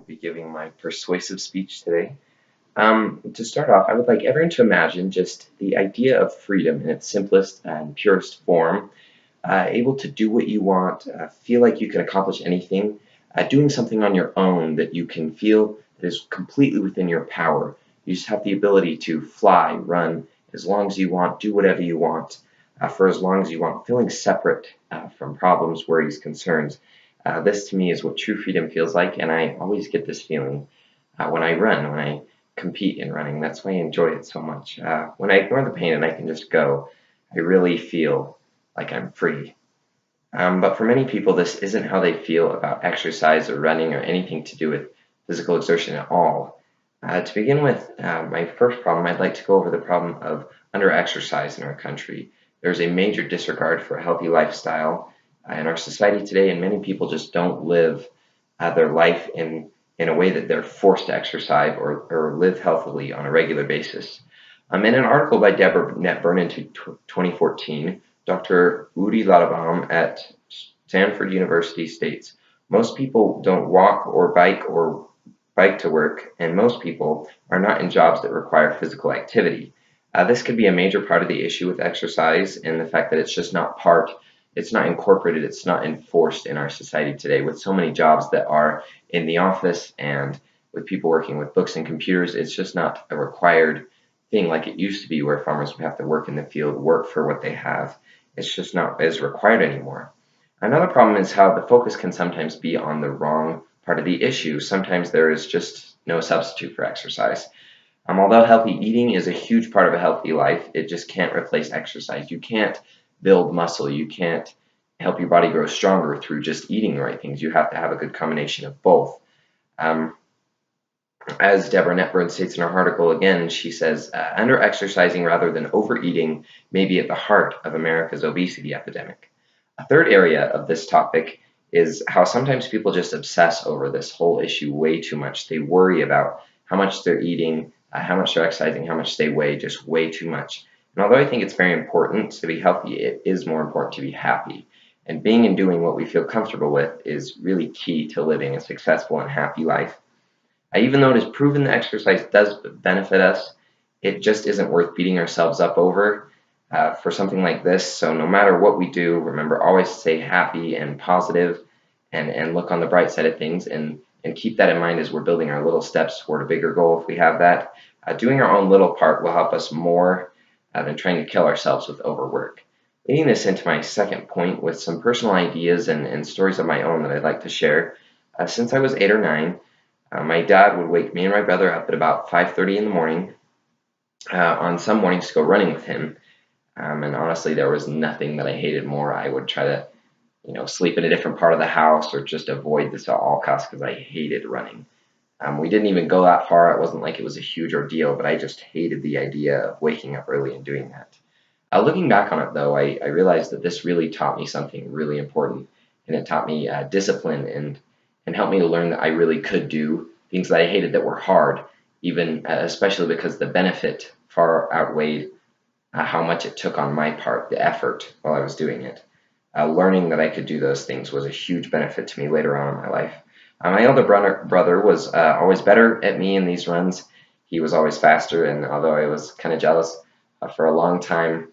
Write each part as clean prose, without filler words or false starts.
will be giving my persuasive speech today. To start off, I would like everyone to imagine just the idea of freedom in its simplest and purest form, able to do what you want, feel like you can accomplish anything, doing something on your own that you can feel that is completely within your power. You just have the ability to fly, run as long as you want, do whatever you want, for as long as you want, feeling separate from problems, worries, concerns. This to me is what true freedom feels like, and I always get this feeling when I run, when I compete in running. That's why I enjoy it so much. When I ignore the pain and I can just go, I really feel like I'm free. But for many people, this isn't how they feel about exercise or running or anything to do with physical exertion at all. To begin with, my first problem, I'd like to go over the problem of under-exercise in our country. There's a major disregard for a healthy lifestyle in our society today, and many people just don't live their life in a way that they're forced to exercise or live healthily on a regular basis. In an article by Deborah Netburn in 2014, Dr. Udi Lalabam at Stanford University states, most people don't walk or bike to work, and most people are not in jobs that require physical activity. This could be a major part of the issue with exercise and the fact that it's just not it's not incorporated, it's not enforced in our society today with so many jobs that are in the office and with people working with books and computers. It's just not a required thing like it used to be where farmers would have to work in the field, work for what they have. It's just not as required anymore. Another problem is how the focus can sometimes be on the wrong part of the issue. Sometimes there is just no substitute for exercise. Although healthy eating is a huge part of a healthy life, it just can't replace exercise. You can't build muscle. You can't help your body grow stronger through just eating the right things. You have to have a good combination of both. As Deborah Netburn states in her article again, she says, under-exercising rather than overeating may be at the heart of America's obesity epidemic. A third area of this topic is how sometimes people just obsess over this whole issue way too much. They worry about how much they're eating, how much they're exercising, how much they weigh, just way too much. And although I think it's very important to be healthy, it is more important to be happy. And being and doing what we feel comfortable with is really key to living a successful and happy life. Even though it is proven that exercise does benefit us, it just isn't worth beating ourselves up over for something like this. So no matter what we do, remember always stay happy and positive and look on the bright side of things and keep that in mind as we're building our little steps toward a bigger goal if we have that. Doing our own little part will help us more than trying to kill ourselves with overwork. Leading this into my second point with some personal ideas and stories of my own that I'd like to share. Since I was 8 or 9, my dad would wake me and my brother up at about 5:30 in the morning on some mornings to go running with him. And honestly, there was nothing that I hated more. I would try to, sleep in a different part of the house or just avoid this at all costs because I hated running. We didn't even go that far. It wasn't like it was a huge ordeal, but I just hated the idea of waking up early and doing that. Looking back on it, though, I realized that this really taught me something really important, and it taught me discipline and helped me to learn that I really could do things that I hated that were hard, even especially because the benefit far outweighed how much it took on my part, the effort while I was doing it. Learning that I could do those things was a huge benefit to me later on in my life. My older brother was always better at me in these runs. He was always faster, and although I was kind of jealous for a long time,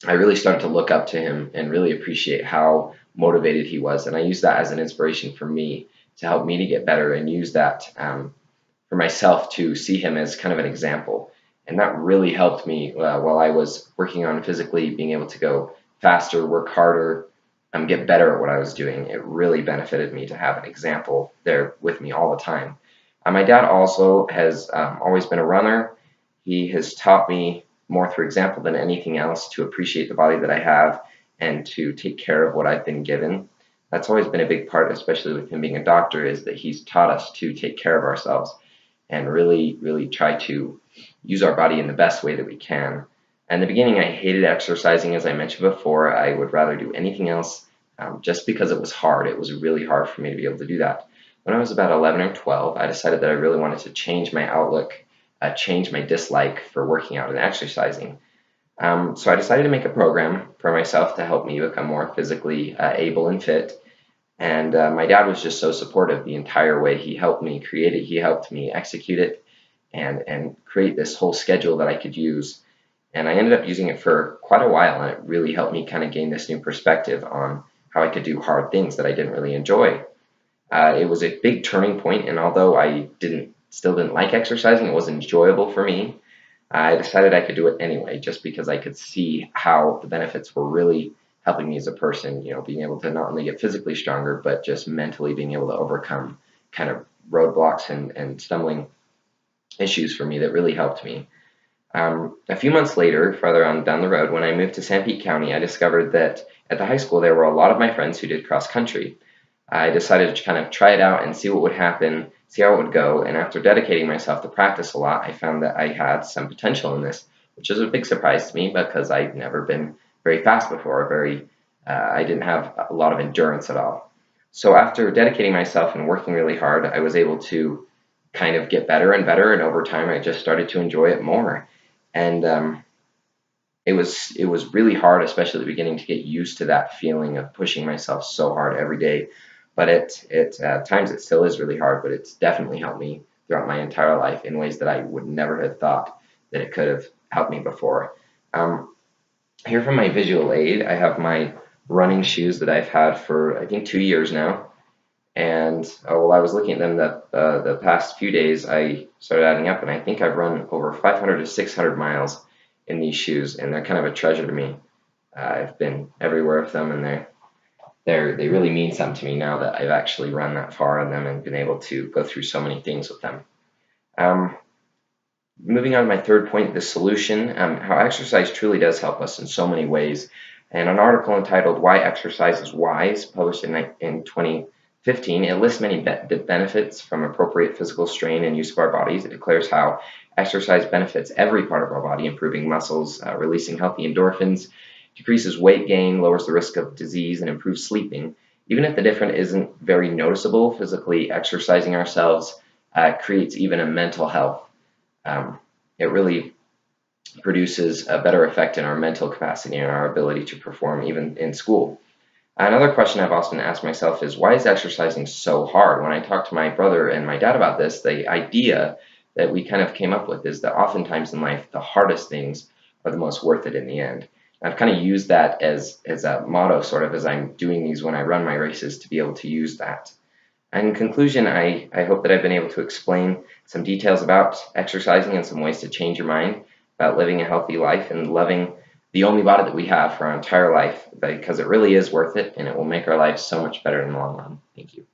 I really started to look up to him and really appreciate how motivated he was. And I used that as an inspiration for me to help me to get better and use that for myself to see him as kind of an example. And that really helped me while I was working on physically being able to go faster, work harder, get better at what I was doing. It really benefited me to have an example there with me all the time. My dad also has always been a runner. He has taught me more through example than anything else to appreciate the body that I have and to take care of what I've been given. That's always been a big part, especially with him being a doctor, is that he's taught us to take care of ourselves and really, really try to use our body in the best way that we can. In the beginning, I hated exercising, as I mentioned before. I would rather do anything else just because it was hard. It was really hard for me to be able to do that. When I was about 11 or 12, I decided that I really wanted to change my outlook, change my dislike for working out and exercising. So I decided to make a program for myself to help me become more physically able and fit. And my dad was just so supportive the entire way. He helped me create it, he helped me execute it, and create this whole schedule that I could use. And I ended up using it for quite a while, and it really helped me kind of gain this new perspective on how I could do hard things that I didn't really enjoy. It was a big turning point, and although I still didn't like exercising, it was enjoyable for me. I decided I could do it anyway, just because I could see how the benefits were really helping me as a person. You know, being able to not only get physically stronger, but just mentally being able to overcome kind of roadblocks and stumbling issues for me that really helped me. A few months later, farther on down the road, when I moved to Sanpete County, I discovered that at the high school there were a lot of my friends who did cross country. I decided to kind of try it out and see what would happen, see how it would go, and after dedicating myself to practice a lot, I found that I had some potential in this, which was a big surprise to me because I'd never been very fast before, I didn't have a lot of endurance at all. So after dedicating myself and working really hard, I was able to kind of get better and better, and over time I just started to enjoy it more. And it was really hard, especially at the beginning, to get used to that feeling of pushing myself so hard every day. But at times it still is really hard, but it's definitely helped me throughout my entire life in ways that I would never have thought that it could have helped me before. Um, Here from my visual aid, I have my running shoes that I've had for I think 2 years now. And while I was looking at them the past few days, I started adding up, and I think I've run over 500 to 600 miles in these shoes, and they're kind of a treasure to me. I've been everywhere with them, and they really mean something to me now that I've actually run that far in them and been able to go through so many things with them. Um, Moving on to my third point, the solution, how exercise truly does help us in so many ways. And an article entitled "Why Exercise is Wise," published in 2015, it lists many benefits from appropriate physical strain and use of our bodies. It declares how exercise benefits every part of our body, improving muscles, releasing healthy endorphins, decreases weight gain, lowers the risk of disease, and improves sleeping. Even if the difference isn't very noticeable, physically exercising ourselves creates even a mental health. It really produces a better effect in our mental capacity and our ability to perform even in school. Another question I've often asked myself is, why is exercising so hard? When I talked to my brother and my dad about this, the idea that we kind of came up with is that oftentimes in life, the hardest things are the most worth it in the end. I've kind of used that as a motto, sort of, as I'm doing these when I run my races, to be able to use that. And in conclusion, I hope that I've been able to explain some details about exercising and some ways to change your mind about living a healthy life and loving the only body that we have for our entire life, because it really is worth it, and it will make our lives so much better in the long run. Thank you.